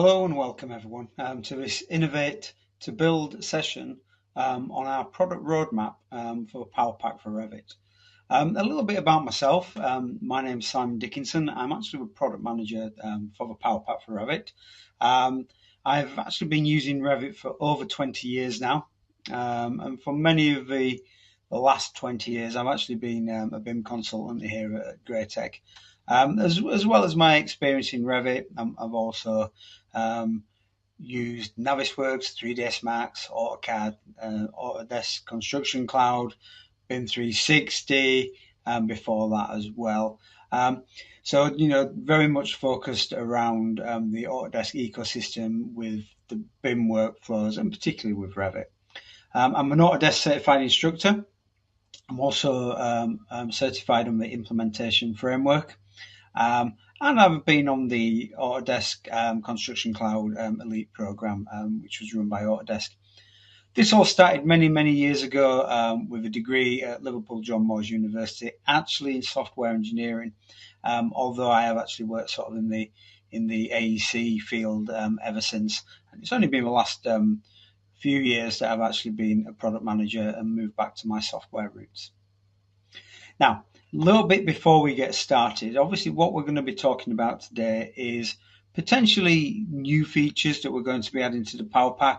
Hello and welcome everyone to this Innovate to Build session on our product roadmap for PowerPack for Revit. A little bit about myself. My name's Simon Dickinson. I'm actually a product manager for the PowerPack for Revit. I've actually been using Revit for over 20 years now. And for many of the last 20 years, I've actually been a BIM consultant here at Graitec. As well as my experience in Revit, I've also used Navisworks, 3ds Max, AutoCAD, Autodesk Construction Cloud, BIM 360, and before that as well. So, very much focused around the Autodesk ecosystem with the BIM workflows and particularly with Revit. I'm an Autodesk certified instructor. I'm also certified on the implementation framework. And I've been on the Autodesk Construction Cloud Elite program, which was run by Autodesk. This all started many, many years ago with a degree at Liverpool John Moores University, actually in software engineering, although I have actually worked sort of in the AEC field ever since. And it's only been the last few years that I've actually been a product manager and moved back to my software roots. Now, a little bit before we get started, obviously what we're going to be talking about today is potentially new features that we're going to be adding to the PowerPack.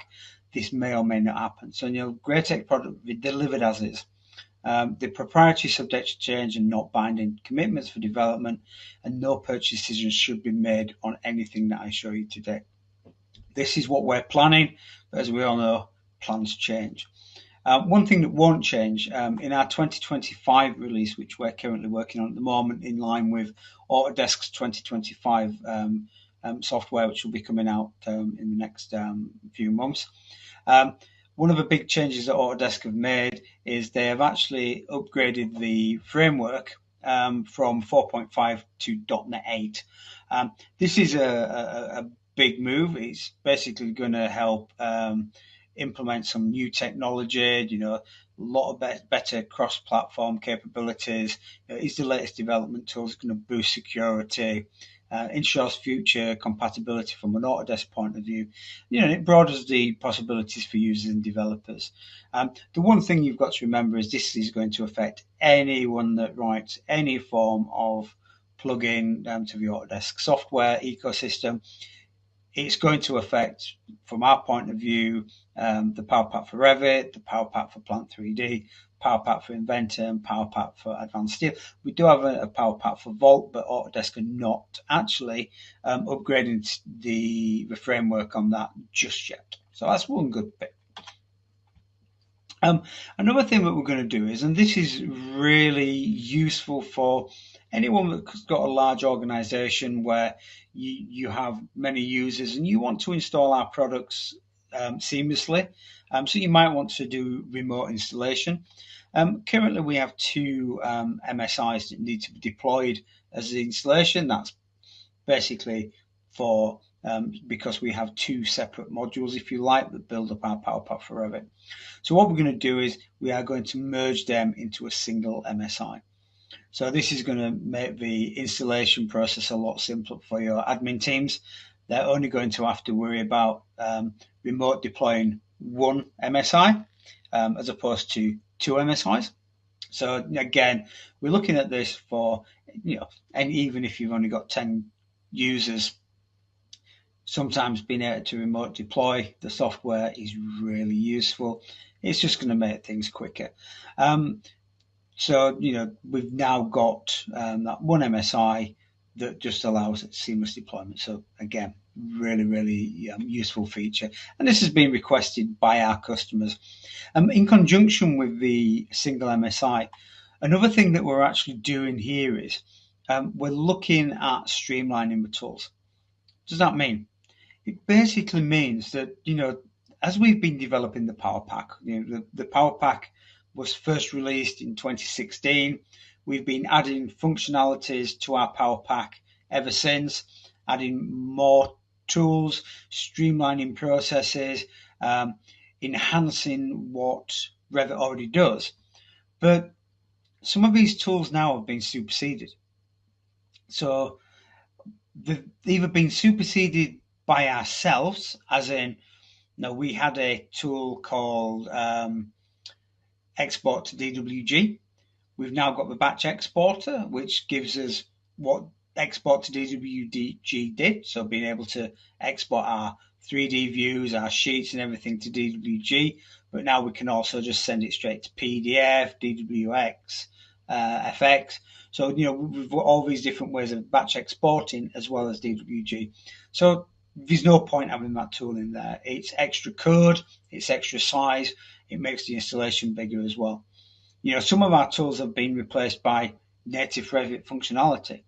This may or may not happen. So, Graitec product will be delivered as is. The proprietary subject to change and not binding commitments for development, and no purchase decisions should be made on anything that I show you today. This is what we're planning, but as we all know, plans change. One thing that won't change in our 2025 release, which we're currently working on at the moment in line with Autodesk's 2025 software, which will be coming out in the next few months. One of the big changes that Autodesk have made is they have actually upgraded the framework from 4.5 to .NET 8. This is a big move. It's basically going to help implement some new technology, a lot of better cross-platform capabilities. Is the latest development tools going to boost security, ensures future compatibility from an Autodesk point of view. It broadens the possibilities for users and developers. The one thing you've got to remember is this is going to affect anyone that writes any form of plugin to the Autodesk software ecosystem. It's going to affect, from our point of view, the PowerPack for Revit, the PowerPack for Plant 3D, PowerPack for Inventor, and PowerPack for Advanced Steel. We do have a PowerPack for Vault, but Autodesk are not actually upgrading the framework on that just yet. So that's one good bit. Another thing that we're going to do is, and this is really useful for anyone that's got a large organization where you have many users and you want to install our products seamlessly. So you might want to do remote installation. Currently, we have two MSIs that need to be deployed as the installation. That's basically for because we have two separate modules, if you like, that build up our PowerPack for Revit. So what we're going to do is we are going to merge them into a single MSI. So this is going to make the installation process a lot simpler for your admin teams. They're only going to have to worry about remote deploying one MSI as opposed to two MSIs. So again, we're looking at this for, and even if you've only got 10 users, sometimes being able to remote deploy the software is really useful. It's just going to make things quicker. So, we've now got that one MSI that just allows seamless deployment. So again, really, really useful feature. And this has been requested by our customers. In conjunction with the single MSI, another thing that we're actually doing here is we're looking at streamlining the tools. What does that mean? It basically means that, as we've been developing the PowerPack, the PowerPack was first released in 2016. We've been adding functionalities to our PowerPack ever since, adding more tools, streamlining processes, enhancing what Revit already does. But some of these tools now have been superseded. So they've either been superseded by ourselves, as in, we had a tool called Export to DWG. We've now got the batch exporter, which gives us what export to DWG did. So being able to export our 3D views, our sheets and everything to DWG. But now we can also just send it straight to PDF, DWX, FX. So, we've got all these different ways of batch exporting as well as DWG. So there's no point having that tool in there. It's extra code, it's extra size, it makes the installation bigger as well. Some of our tools have been replaced by native Revit functionality.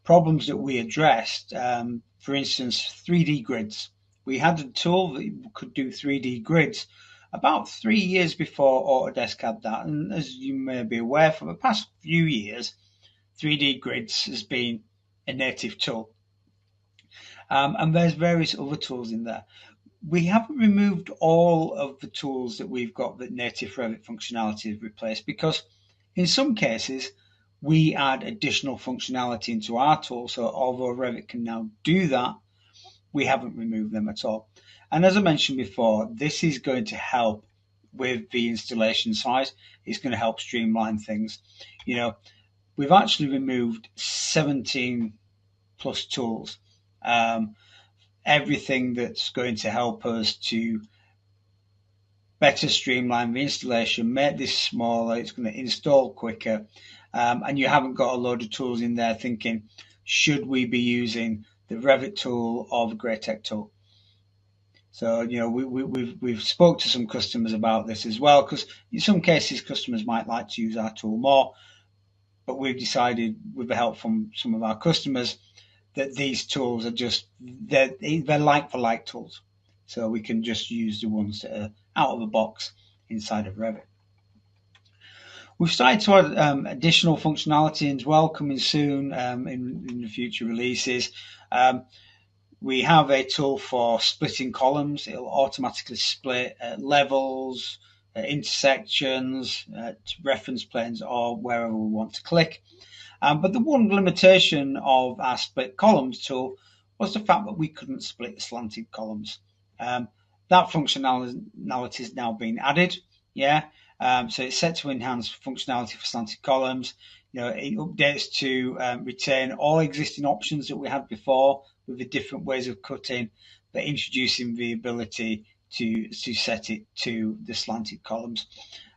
Problems that we addressed, for instance, 3D grids. We had a tool that could do 3D grids about 3 years before Autodesk had that. And as you may be aware, for the past few years, 3D grids has been a native tool. And there's various other tools in there. We haven't removed all of the tools that we've got that native Revit functionality has replaced, because in some cases we add additional functionality into our tool. So although Revit can now do that, we haven't removed them at all. And as I mentioned before, this is going to help with the installation size. It's going to help streamline things. We've actually removed 17 plus tools. Everything that's going to help us to better streamline the installation, make this smaller, it's going to install quicker, and you haven't got a load of tools in there thinking, should we be using the Revit tool or the Graitec tool? So, we've spoke to some customers about this as well, because in some cases customers might like to use our tool more, but we've decided, with the help from some of our customers, that these tools are just, they're like for like tools. So we can just use the ones that are out of the box inside of Revit. We've started to add additional functionality as well, coming soon in the future releases. We have a tool for splitting columns. It'll automatically split levels, intersections, reference planes, or wherever we want to click. But the one limitation of our split columns tool was the fact that we couldn't split slanted columns. That functionality has now been added. So it's set to enhance functionality for slanted columns. It updates to retain all existing options that we had before with the different ways of cutting, but introducing the ability to set it to the slanted columns.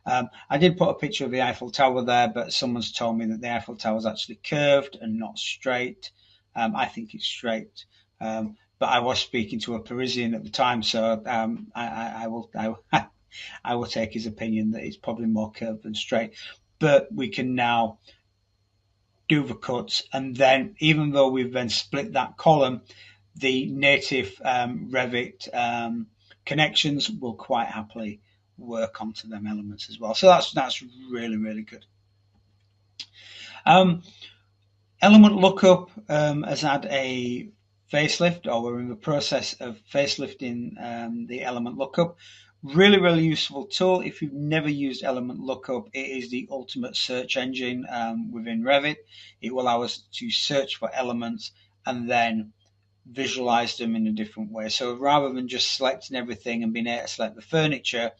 I did put a picture of the Eiffel Tower there, but someone's told me that the Eiffel Tower is actually curved and not straight. I think it's straight, but I was speaking to a Parisian at the time, so I will take his opinion that it's probably more curved than straight. But we can now do the cuts, and then even though we've then split that column, the native Revit connections will quite happily work onto them elements as well. So that's really, really good. Element lookup has had a facelift, or we're in the process of facelifting the element lookup. Really, really useful tool. If you've never used element lookup, it is the ultimate search engine within Revit. It will allow us to search for elements and then visualize them in a different way. So rather than just selecting everything and being able to select the furniture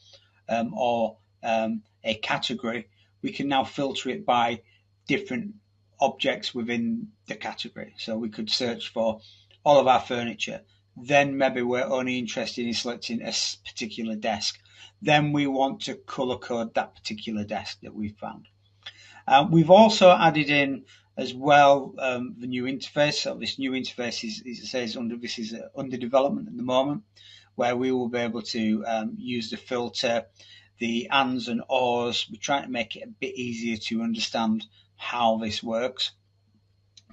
or a category, we can now filter it by different objects within the category. So we could search for all of our furniture. Then maybe we're only interested in selecting a particular desk. Then we want to color code that particular desk that we've found. We've also added in as well the new interface. So this new interface is under development at the moment, where we will be able to use the filter, the ands and ors. We're trying to make it a bit easier to understand how this works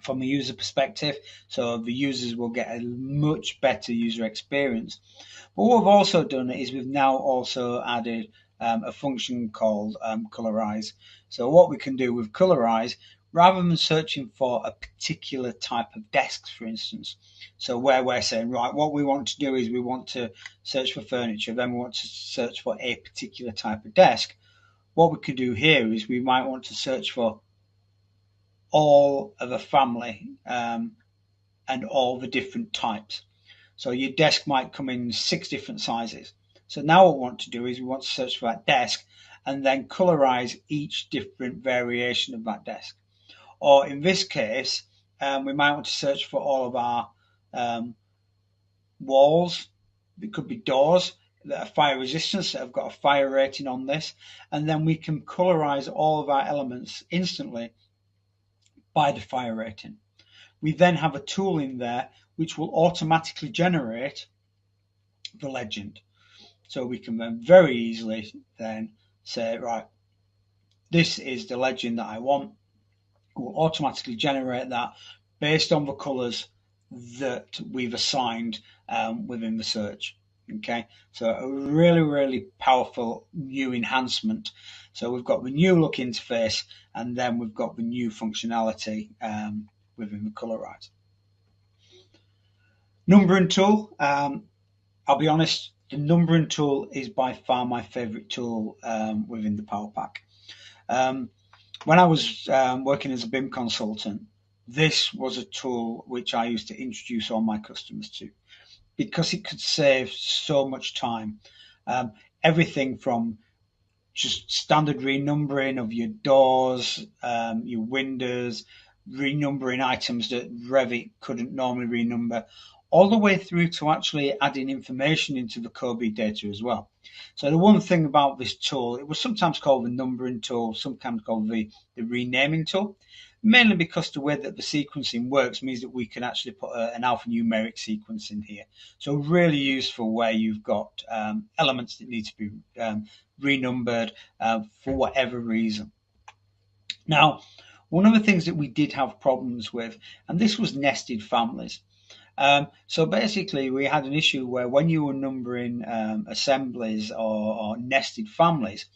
from a user perspective, so the users will get a much better user experience. But what we've also done is we've now also added a function called colorize. So what we can do with colorize, rather than searching for a particular type of desks, for instance, so where we're saying, right, what we want to do is we want to search for furniture, then we want to search for a particular type of desk. What we could do here is we might want to search for all of a family and all the different types. So your desk might come in 6 different sizes. So now what we want to do is we want to search for that desk and then colorize each different variation of that desk. Or in this case, we might want to search for all of our walls. It could be doors that are fire resistant, that have got a fire rating on this, and then we can colorize all of our elements instantly by the fire rating. We then have a tool in there which will automatically generate the legend. So we can then very easily then say, right, this is the legend that I want. It will automatically generate that based on the colors that we've assigned within the search. Okay, so a really powerful new enhancement. So we've got the new look interface, and then we've got the new functionality within the colorize. Numbering tool. I'll be honest, the numbering tool is by far my favorite tool within the PowerPack. When I was working as a BIM consultant, this was a tool which I used to introduce all my customers to, because it could save so much time. Everything from just standard renumbering of your doors, your windows, renumbering items that Revit couldn't normally renumber, all the way through to actually adding information into the COBE data as well. So the one thing about this tool, it was sometimes called the numbering tool, sometimes called the renaming tool, mainly because the way that the sequencing works means that we can actually put an alphanumeric sequence in here. So really useful where you've got elements that need to be renumbered for whatever reason. Now, one of the things that we did have problems with, and this was nested families. So basically, we had an issue where when you were numbering assemblies or nested families,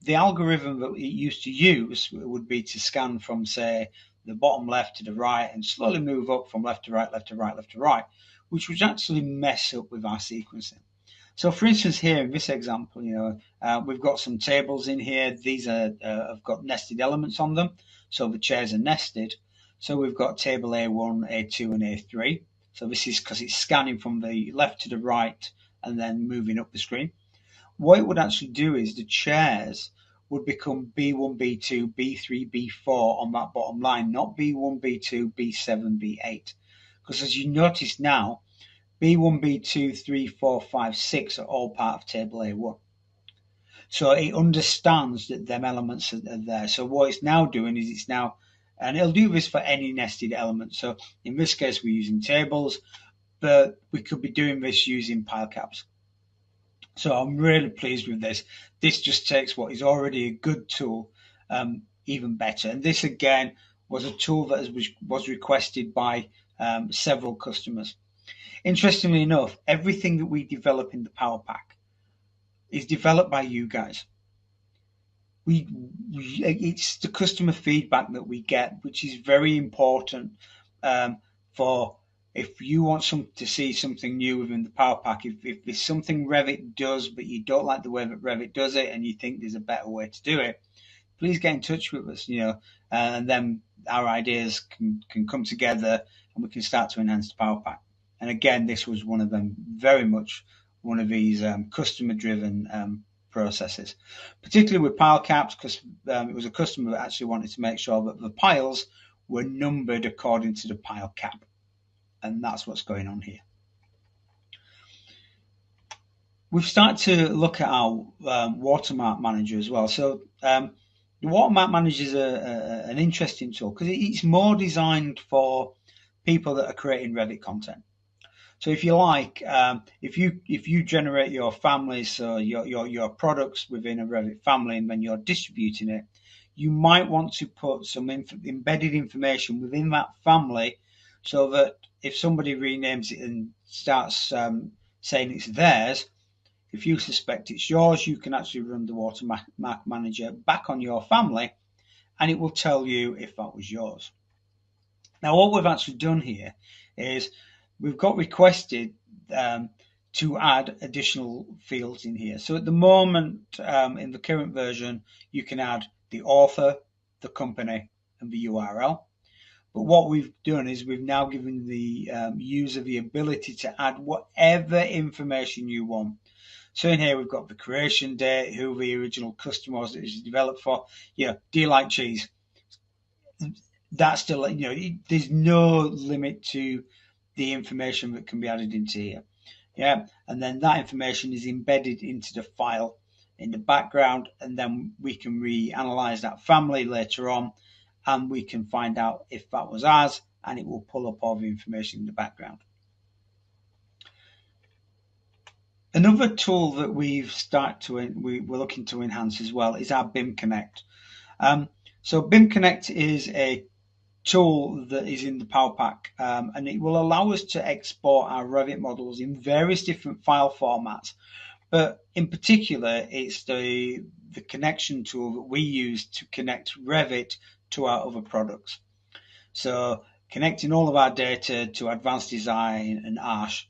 the algorithm that it used to use would be to scan from, say, the bottom left to the right and slowly move up from left to right, left to right, left to right, which would actually mess up with our sequencing. So, for instance, here in this example, we've got some tables in here. These have got nested elements on them, so the chairs are nested. So we've got table A1, A2, and A3. So this is because it's scanning from the left to the right and then moving up the screen. What it would actually do is the chairs would become B1, B2, B3, B4 on that bottom line, not B1, B2, B7, B8. Because as you notice now, B1, B2, 3, 4, 5, 6 are all part of table A1. So it understands that them elements are there. So what it's now doing is it's now, and it'll do this for any nested element. So in this case, we're using tables, but we could be doing this using pile caps. So I'm really pleased with this. This just takes what is already a good tool even better. And this, again, was a tool that was requested by several customers. Interestingly enough, everything that we develop in the PowerPack is developed by you guys. It's the customer feedback that we get, which is very important for if you want to see something new within the PowerPack. If there's something Revit does, but you don't like the way that Revit does it, and you think there's a better way to do it, please get in touch with us. And then our ideas can come together, and we can start to enhance the PowerPack. And again, this was one of them, very much one of these customer-driven processes, particularly with pile caps, because it was a customer that actually wanted to make sure that the piles were numbered according to the pile cap. And that's what's going on here. We've started to look at our watermark manager as well. So the watermark manager is an interesting tool because it's more designed for people that are creating Revit content. So if you like, if you generate your family, so your products within a Revit family, and then you're distributing it, you might want to put some embedded information within that family, so that if somebody renames it and starts saying it's theirs, if you suspect it's yours, you can actually run the watermark manager back on your family, and it will tell you if that was yours. Now, what we've actually done here is we've got requested to add additional fields in here. So at the moment, in the current version, you can add the author, the company, and the URL. But what we've done is we've now given the user the ability to add whatever information you want. So in here we've got the creation date, who the original customer was that it was developed for. Do you like cheese? That's still, there's no limit to the information that can be added into here. And then that information is embedded into the file in the background, and then we can reanalyze that family later on, and we can find out if that was ours, and it will pull up all the information in the background. Another tool that we're looking to enhance as well is our BIM Connect. So BIM Connect is a tool that is in the PowerPack, and it will allow us to export our Revit models in various different file formats. But in particular, it's the connection tool that we use to connect Revit to our other products. So connecting all of our data to Advanced Design and Arch,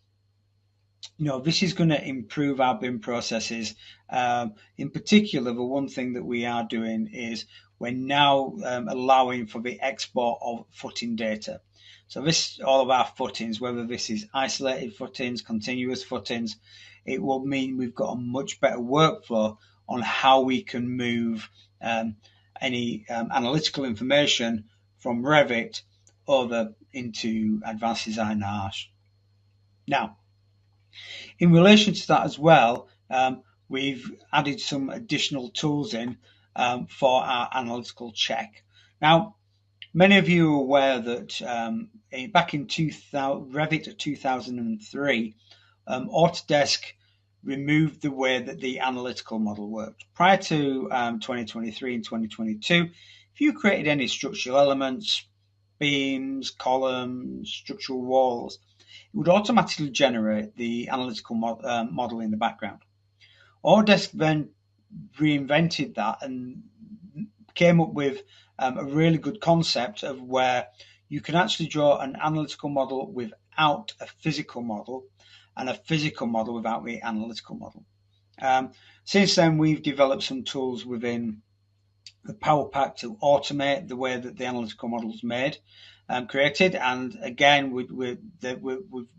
this is going to improve our BIM processes. In particular, the one thing that we are doing is we're now allowing for the export of footing data. So all of our footings, whether this is isolated footings, continuous footings, it will mean we've got a much better workflow on how we can move any analytical information from Revit over into Advanced Design Arch. Now, in relation to that as well, we've added some additional tools in for our analytical check. Now, many of you are aware that back in Revit 2003, Autodesk removed the way that the analytical model worked. Prior to 2023 and 2022, if you created any structural elements, beams, columns, structural walls, it would automatically generate the analytical model in the background. Autodesk then reinvented that and came up with a really good concept of where you can actually draw an analytical model without a physical model and a physical model without the analytical model. Since then, we've developed some tools within the PowerPack to automate the way that the analytical model is made and created. And again, we're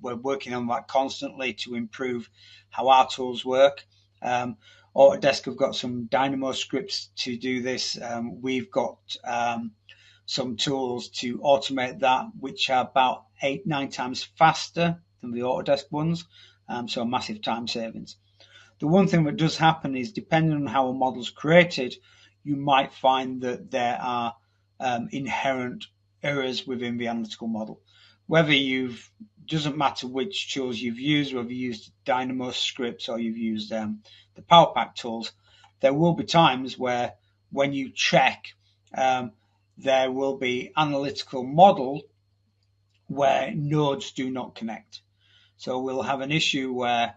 working on that constantly to improve how our tools work. Autodesk have got some Dynamo scripts to do this. We've got some tools to automate that, which are about 8-9 times faster than the Autodesk ones, so massive time savings. The one thing that does happen is, depending on how a model's created, you might find that there are inherent errors within the analytical model. Doesn't matter which tools you've used, whether you used Dynamo scripts or you've used the PowerPack tools, there will be times where when you check, there will be analytical model where nodes do not connect. So we'll have an issue where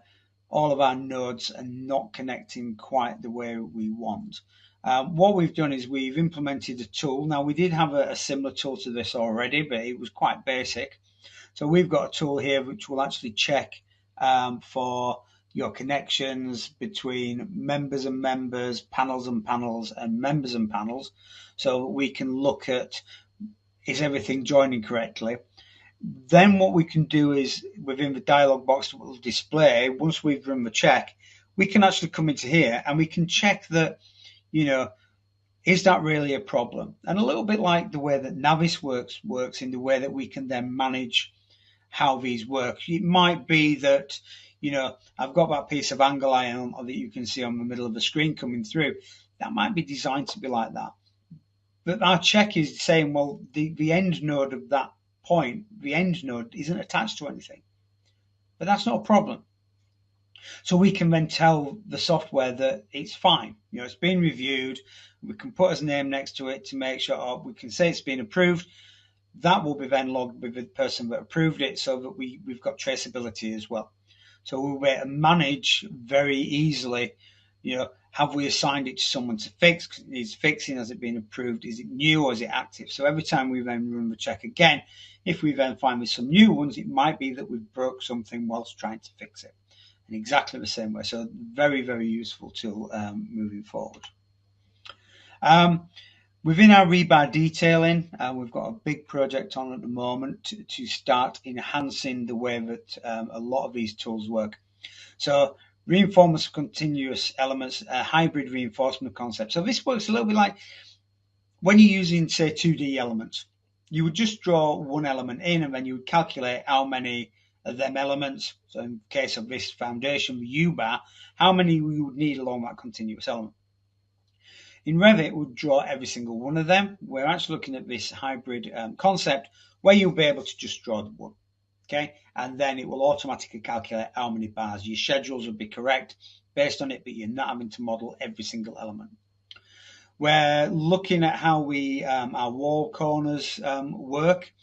all of our nodes are not connecting quite the way we want. What we've done is we've implemented a tool. Now, we did have a similar tool to this already, but it was quite basic. So we've got a tool here which will actually check for your connections between members and members, panels and panels, and members and panels. So we can look at, is everything joining correctly? Then what we can do is, within the dialog box that will display, once we've run the check, we can actually come into here and we can check that, is that really a problem? And a little bit like the way that Navis works in the way that we can then manage how these work. It might be that, I've got that piece of angle iron that you can see on the middle of the screen coming through. That might be designed to be like that. But our check is saying, well, the end node of that point, the end node isn't attached to anything. But that's not a problem. So we can then tell the software that it's fine. It's been reviewed. We can put his name next to it to make sure, we can say it's been approved. That will be then logged with the person that approved it, so that we've got traceability as well. So we'll be able to manage very easily, have we assigned it to someone to fix? Is fixing, has it been approved? Is it new or is it active? So every time we then run the check again, if we then find with some new ones, it might be that we've broke something whilst trying to fix it. In exactly the same way. So very, very useful tool moving forward. Within our rebar detailing, we've got a big project on at the moment to start enhancing the way that a lot of these tools work. So reinforcement of continuous elements, a hybrid reinforcement concept. So this works a little bit like when you're using, say, 2D elements. You would just draw one element in and then you would calculate how many of them elements, so in case of this foundation, the U-bar, how many you would need along that continuous element. In Revit, we'll draw every single one of them. We're actually looking at this hybrid concept where you'll be able to just draw the one. Okay, and then it will automatically calculate how many bars. Your schedules will be correct based on it, but you're not having to model every single element. We're looking at how we our wall corners work.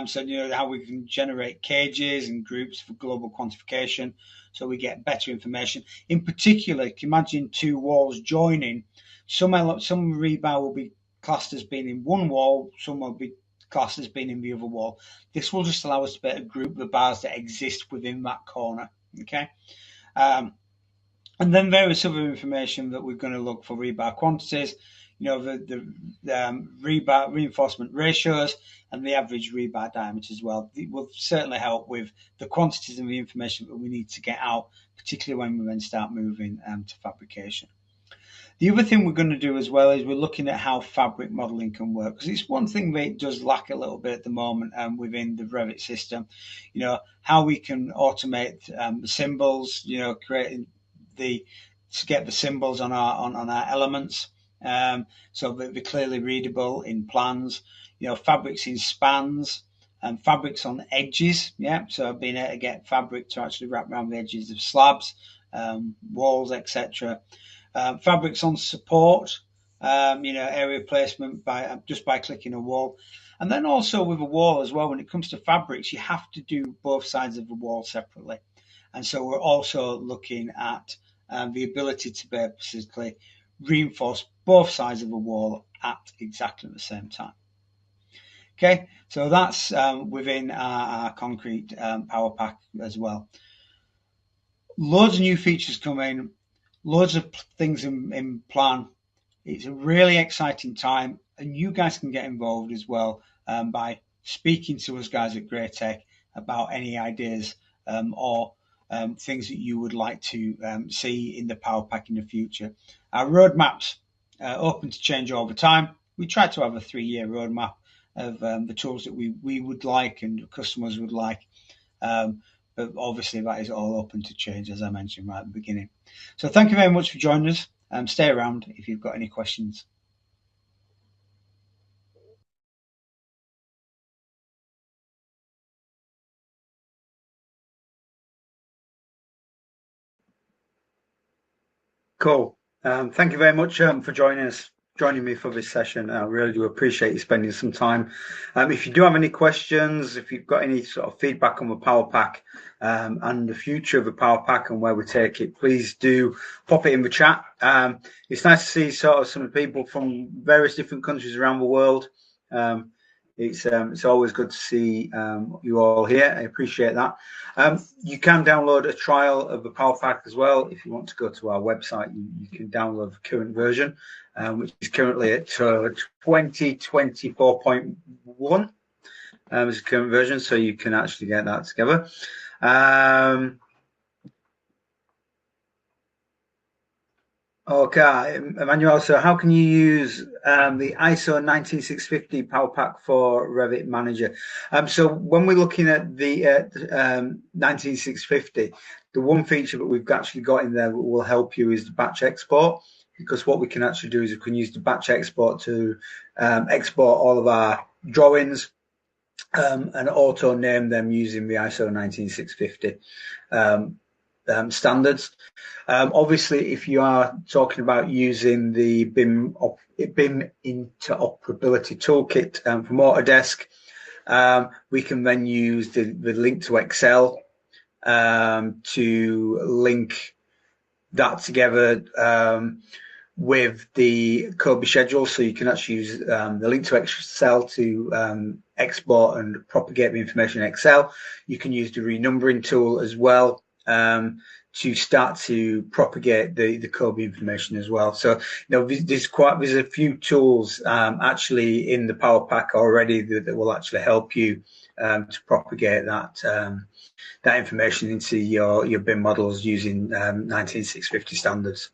So how we can generate cages and groups for global quantification, so we get better information. In particular, you can imagine two walls joining. Some rebar will be classed as being in one wall, some will be classed as being in the other wall. This will just allow us to better group the bars that exist within that corner. Okay. And then various other information that we're going to look for rebar quantities, the rebar reinforcement ratios and the average rebar diameter as well. It will certainly help with the quantities and the information that we need to get out, particularly when we then start moving to fabrication. The other thing we're going to do as well is we're looking at how fabric modeling can work, because it's one thing that it does lack a little bit at the moment within the Revit system. How we can automate the symbols, creating to get the symbols on our elements, so that they're clearly readable in plans. Fabrics in spans and fabrics on the edges. Yeah, so being able to get fabric to actually wrap around the edges of slabs, walls, etc. Fabrics on support, area placement just by clicking a wall. And then also with a wall as well, when it comes to fabrics, you have to do both sides of the wall separately. And so we're also looking at the ability to basically reinforce both sides of the wall at exactly the same time. Okay, so that's within our concrete PowerPack as well. Loads of new features coming. Loads of things in plan. It's a really exciting time, and you guys can get involved as well by speaking to us guys at Graitec about any ideas or things that you would like to see in the PowerPack in the future. Our roadmaps are open to change over time. We try to have a 3-year roadmap of the tools that we would like and customers would like. But obviously that is all open to change, as I mentioned right at the beginning. So thank you very much for joining us. Stay around if you've got any questions. Cool. Thank you very much for joining me for this session. I really do appreciate you spending some time. If you do have any questions, if you've got any sort of feedback on the PowerPack and the future of the PowerPack and where we take it, please do pop it in the chat. It's nice to see sort of some people from various different countries around the world. It's always good to see you all here. I appreciate that. You can download a trial of the PowerPack as well. If you want to go to our website, you can download the current version, which is currently at 2024.1 as a current version, so you can actually get that together. Okay, Emmanuel, so how can you use the ISO 19650 PowerPack for Revit Manager? So when we're looking at the 19650, the one feature that we've actually got in there that will help you is the batch export, because what we can actually do is we can use the batch export to export all of our drawings and auto name them using the ISO 19650. Standards. Obviously, if you are talking about using the BIM interoperability toolkit from Autodesk, we can then use the link to Excel to link that together with the Kobe schedule. So you can actually use the link to Excel to export and propagate the information in Excel. You can use the renumbering tool as well to start to propagate the Kobe information as well. So, there's a few tools actually in the PowerPack already that will actually help you to propagate that information into your BIM models using 19650 standards.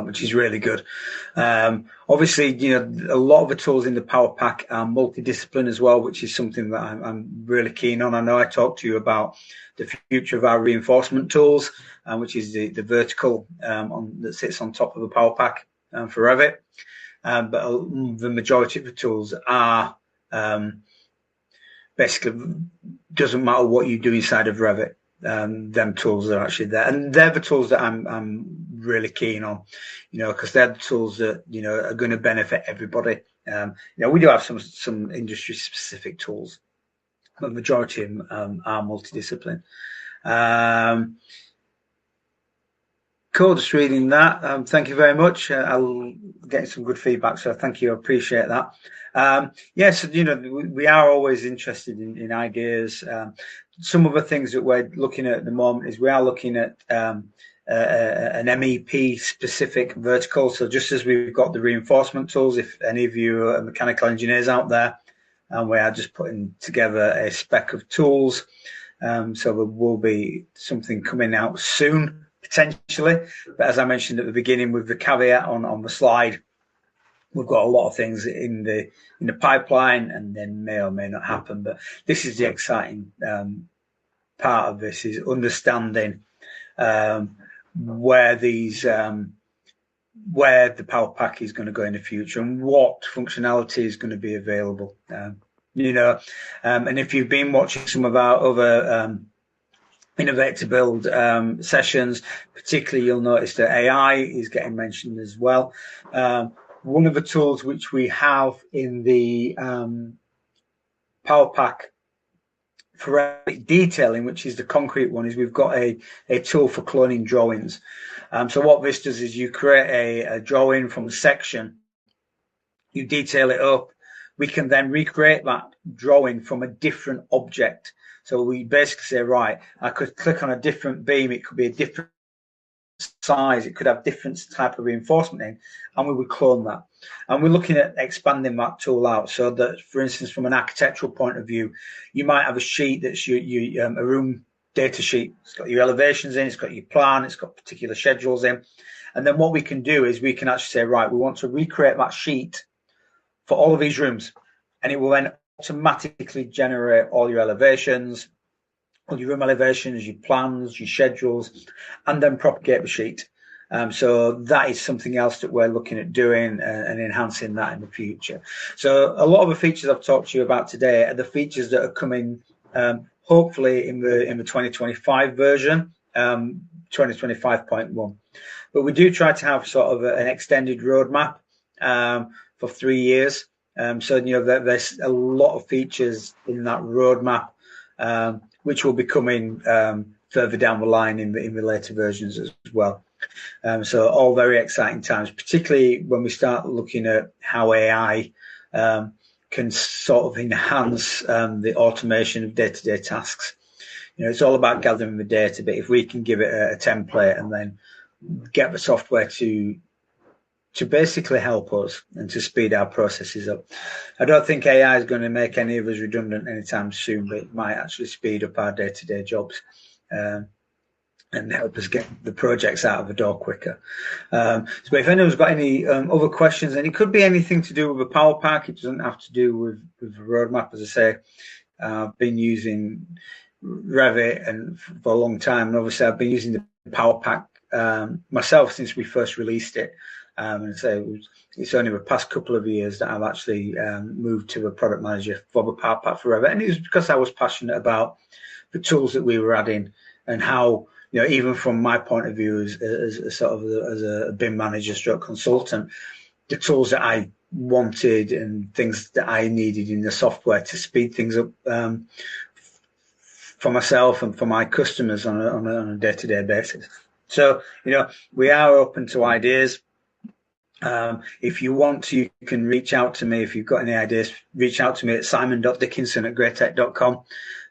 Which is really good. Obviously, a lot of the tools in the PowerPack are multidiscipline as well, which is something that I'm really keen on. I know I talked to you about the future of our reinforcement tools, which is the vertical that sits on top of the PowerPack for Revit. But the majority of the tools are basically, doesn't matter what you do inside of Revit. Them tools are actually there, and they're the tools that I'm really keen on, because they're the tools that are going to benefit everybody. We do have some industry specific tools, but the majority of them are multidiscipline. Cool, just reading that. Thank you very much. I'll get some good feedback, so thank you. I appreciate that. Yes, we are always interested in ideas. Some of the things that we're looking at the moment is we are looking at an MEP specific vertical. So just as we've got the reinforcement tools, if any of you are mechanical engineers out there, and we are just putting together a spec of tools. So there will be something coming out soon, potentially. But as I mentioned at the beginning, with the caveat on the slide, we've got a lot of things in the pipeline, and then may or may not happen. But this is the exciting part of this, is understanding where the PowerPack is going to go in the future and what functionality is going to be available. And if you've been watching some of our other Innovate to Build sessions, particularly, you'll notice that AI is getting mentioned as well. One of the tools which we have in the PowerPack for detailing, which is the concrete one, is we've got a tool for cloning drawings. So what this does is you create a drawing from a section, you detail it up. We can then recreate that drawing from a different object. So we basically say, right, I could click on a different beam. It could be a different size. It could have different type of reinforcement in, and we would clone that. And we're looking at expanding that tool out so that, for instance, from an architectural point of view, you might have a sheet that's a room data sheet. It's got your elevations in, it's got your plan, it's got particular schedules in. And then what we can do is we can actually say, right, we want to recreate that sheet for all of these rooms, and it will then automatically generate all your elevations, all your room elevations, your plans, your schedules, and then propagate the sheet. So that is something else that we're looking at doing and enhancing that in the future. So a lot of the features I've talked to you about today are the features that are coming hopefully in the 2025 version, 2025.1. But we do try to have sort of an extended roadmap for 3 years. So there's a lot of features in that roadmap which will be coming further down the line in the later versions as well. So all very exciting times, particularly when we start looking at how AI can sort of enhance the automation of day-to-day tasks. It's all about gathering the data, but if we can give it a template and then get the software to basically help us and to speed our processes up. I don't think AI is going to make any of us redundant anytime soon, but it might actually speed up our day-to-day jobs and help us get the projects out of the door quicker. So if anyone's got any other questions, and it could be anything to do with the PowerPack, it doesn't have to do with the roadmap. As I say, I've been using Revit and for a long time, and obviously I've been using the PowerPack myself since we first released it. And so it's only the past couple of years that I've actually moved to a product manager for the PowerPack for Revit, and it was because I was passionate about the tools that we were adding and how, even from my point of view as a BIM manager stroke consultant, the tools that I wanted and things that I needed in the software to speed things up for myself and for my customers on a day-to-day basis. So, we are open to ideas. If you want to, you can reach out to me. If you've got any ideas, reach out to me at simon.dickinson@graitec.com.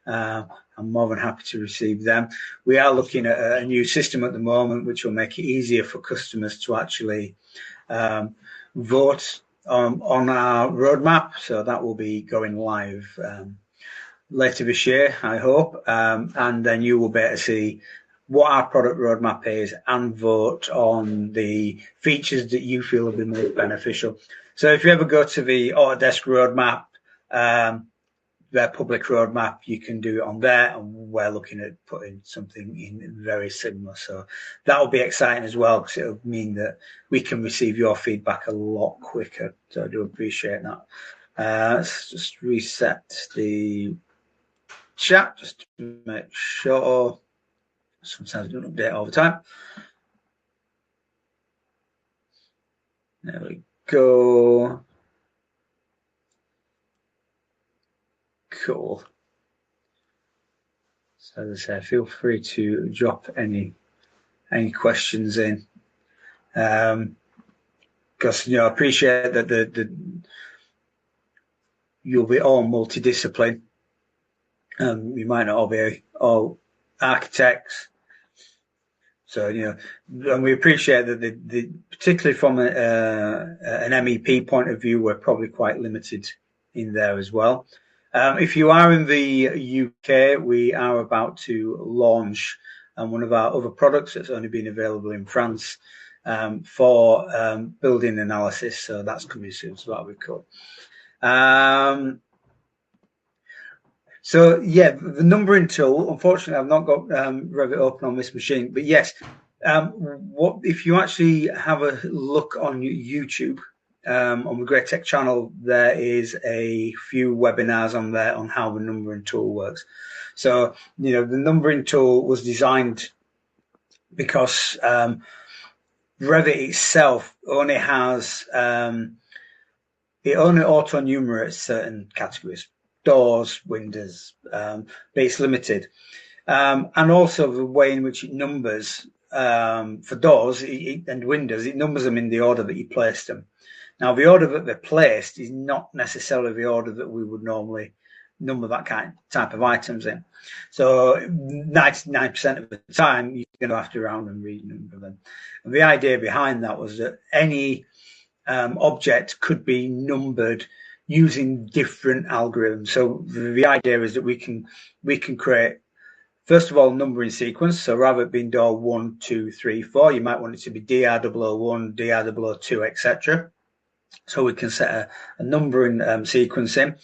I'm more than happy to receive them. We are looking at a new system at the moment, which will make it easier for customers to actually vote on our roadmap. So that will be going live later this year, I hope. And then you will be able to see what our product roadmap is and vote on the features that you feel will be most beneficial. So if you ever go to the Autodesk roadmap, their public roadmap, you can do it on there, and we're looking at putting something in very similar. So that will be exciting as well, because it'll mean that we can receive your feedback a lot quicker. So I do appreciate that. Let's just reset the chat just to make sure. Sometimes I don't update all the time. There we go. Cool. So as I say, feel free to drop any questions in, because I appreciate that you'll be all multidiscipline. You might not all be all architects. So and we appreciate that particularly from an MEP point of view, we're probably quite limited in there as well. If you are in the UK, we are about to launch one of our other products that's only been available in France for building analysis. So that's coming soon. So that'll be cool. So yeah, the numbering tool. Unfortunately, I've not got Revit open on this machine, but yes, what if you actually have a look on YouTube? On the Graitec channel, there is a few webinars on there on how the numbering tool works. So, the numbering tool was designed because Revit itself only has, it only auto-enumerates certain categories, doors, windows, but it's limited. And also the way in which it numbers for doors and windows, it numbers them in the order that you place them. Now, the order that they're placed is not necessarily the order that we would normally number that type of items in. So 99% of the time, you're going to have to round and renumber them. And the idea behind that was that any object could be numbered using different algorithms. So the idea is that we can create, first of all, numbering sequence. So rather than being door 1, 2, 3, 4, you might want it to be DR001, DR002, etc. So we can set a numbering sequence in,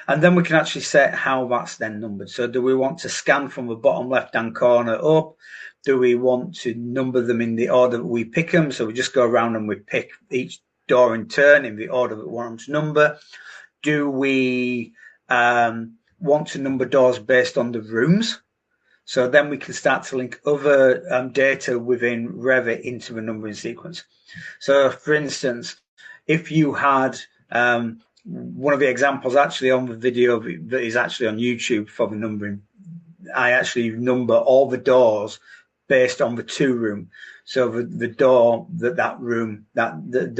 and then we can actually set how that's then numbered. So do we want to scan from the bottom left-hand corner up? Do we want to number them in the order that we pick them? So we just go around and we pick each door in turn in the order that we want them to number. Do we want to number doors based on the rooms? So then we can start to link other data within Revit into the numbering sequence. So for instance, if you had one of the examples actually on the video that is actually on YouTube for the numbering, I actually number all the doors based on the two room. So the door the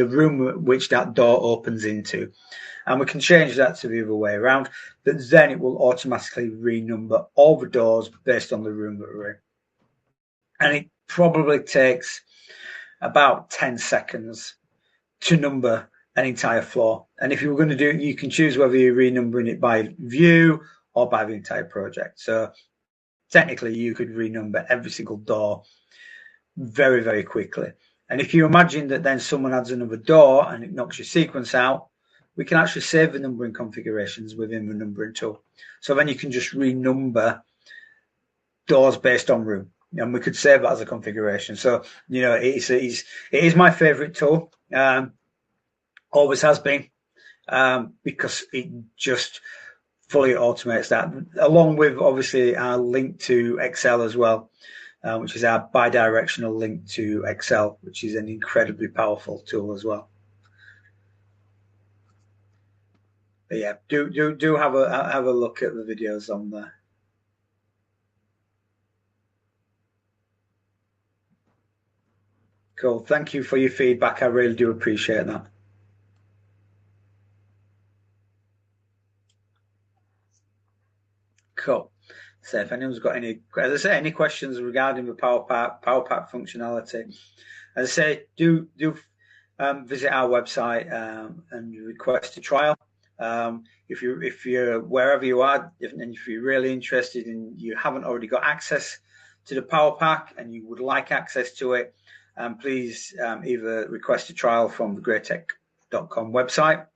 room which that door opens into. And we can change that to the other way around, but then it will automatically renumber all the doors based on the room that we're in. And it probably takes about 10 seconds to number an entire floor. And if you were going to do it, you can choose whether you're renumbering it by view or by the entire project. So technically you could renumber every single door very, very quickly. And if you imagine that then someone adds another door and it knocks your sequence out, we can actually save the numbering configurations within the numbering tool. So then you can just renumber doors based on room. And we could save that as a configuration. So, it is my favorite tool. Always has been, because it just fully automates that, along with obviously our link to Excel as well, which is our bi-directional link to Excel, which is an incredibly powerful tool as well. But yeah, do have a look at the videos on there. Cool. Thank you for your feedback. I really do appreciate that. Cool. So if anyone's got any, as I say, any questions regarding the PowerPack functionality, as I say, do visit our website and request a trial. If you're wherever you are, and if you're really interested and you haven't already got access to the PowerPack and you would like access to it, please either request a trial from the Graitec.com website.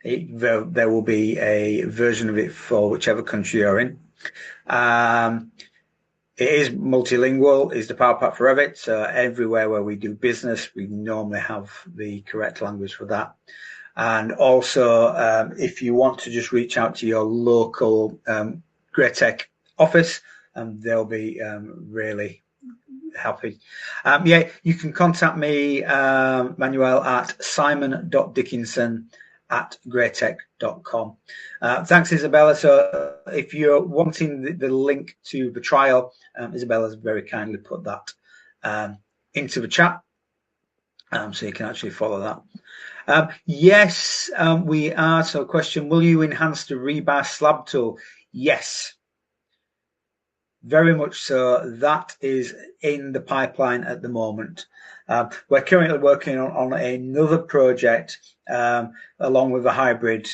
There will be a version of it for whichever country you're in. It is multilingual, is the PowerPack for Revit. So everywhere where we do business, we normally have the correct language for that. And also, if you want to just reach out to your local Graitec office, they'll be really happy. Yeah, you can contact me, Manuel, at simon.dickinson@graitec.com. Thanks, Isabella. So if you're wanting the link to the trial, Isabella's very kindly put that into the chat, so you can actually follow that. Yes, we are. So question, will you enhance the Rebar slab tool? Yes, very much so. That is in the pipeline at the moment. We're currently working on another project along with the hybrid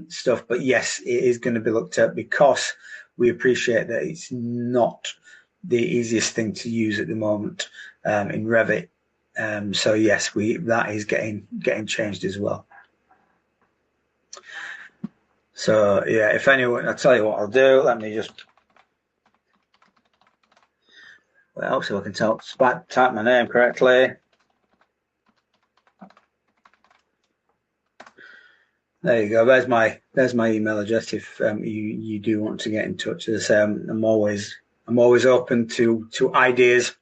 stuff, but yes, it is going to be looked at because we appreciate that it's not the easiest thing to use at the moment in Revit. So yes, that is getting changed as well. So yeah, if anyone, I'll tell you what I'll do. Let me just, well, so I can type my name correctly. There you go. There's my email address if you do want to get in touch. As I say, I'm always open to ideas.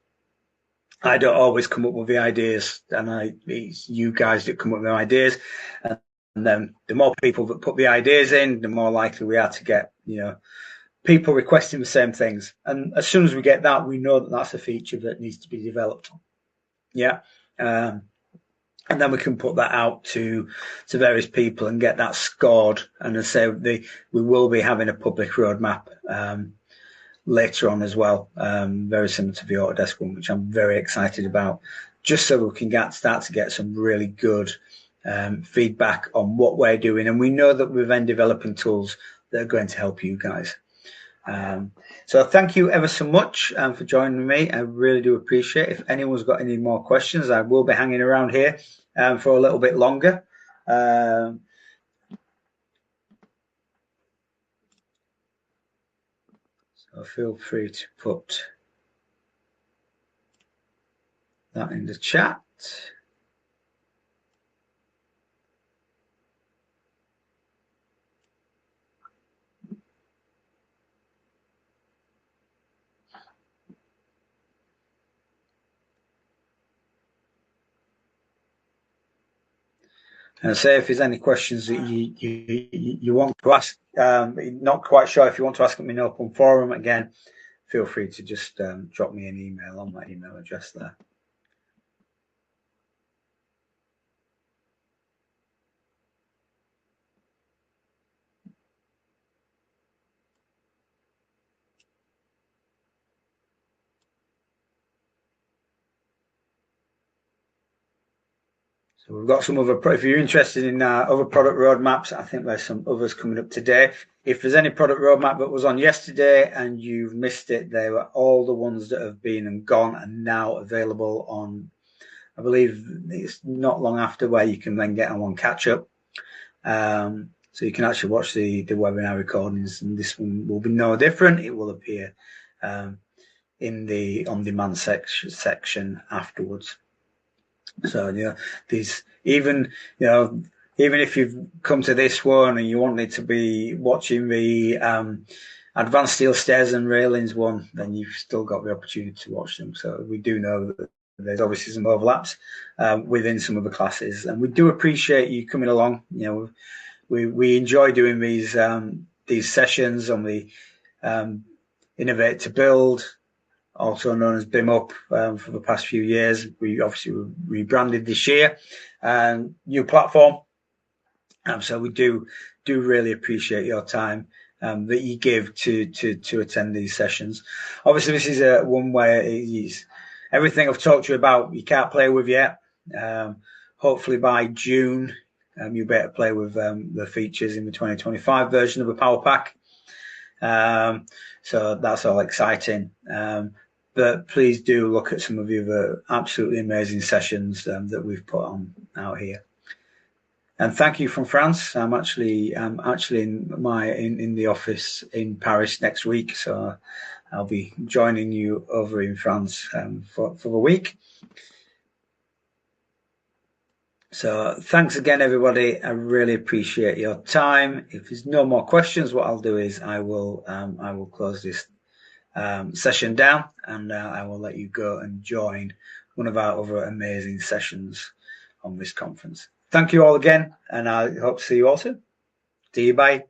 I don't always come up with the ideas, and it's you guys that come up with the ideas. And then the more people that put the ideas in, the more likely we are to get, people requesting the same things. And as soon as we get that, we know that that's a feature that needs to be developed. Yeah. And then we can put that out to various people and get that scored. And as I say, we will be having a public roadmap later on as well, very similar to the Autodesk one, which I'm very excited about, just so we can start to get some really good feedback on what we're doing. And we know that we're then developing tools that are going to help you guys. So thank you ever so much for joining me. I really do appreciate it. If anyone's got any more questions, I will be hanging around here for a little bit longer. So feel free to put that in the chat. And say if there's any questions that you want to ask, not quite sure if you want to ask them in open forum again, feel free to just drop me an email on my email address there. So we've got some other, if you're interested in other product roadmaps, I think there's some others coming up today. If there's any product roadmap that was on yesterday and you've missed it, they were all the ones that have been and gone and now available on, I believe it's not long after, where you can then get on one catch up. So you can actually watch the webinar recordings, and this one will be no different. It will appear in the on-demand section afterwards. So even if you've come to this one and you wanted to be watching the advanced steel stairs and railings one, then you've still got the opportunity to watch them. So we do know that there's obviously some overlaps within some of the classes, and we do appreciate you coming along. We enjoy doing these sessions on the Innovate to Build, also known as BIM Up, for the past few years. We obviously rebranded this year, new platform. So we do really appreciate your time that you give to attend these sessions. Obviously, this is one where everything I've talked to you about, you can't play with yet. Hopefully by June, you'll be able to play with the features in the 2025 version of the PowerPack. So that's all exciting. But please do look at some of the other absolutely amazing sessions that we've put on out here. And thank you from France. I'm actually in the office in Paris next week, so I'll be joining you over in France for the week. So thanks again, everybody. I really appreciate your time. If there's no more questions, what I'll do is I will close this session down, and I will let you go and join one of our other amazing sessions on this conference. Thank you all again, and I hope to see you all soon. See you, bye.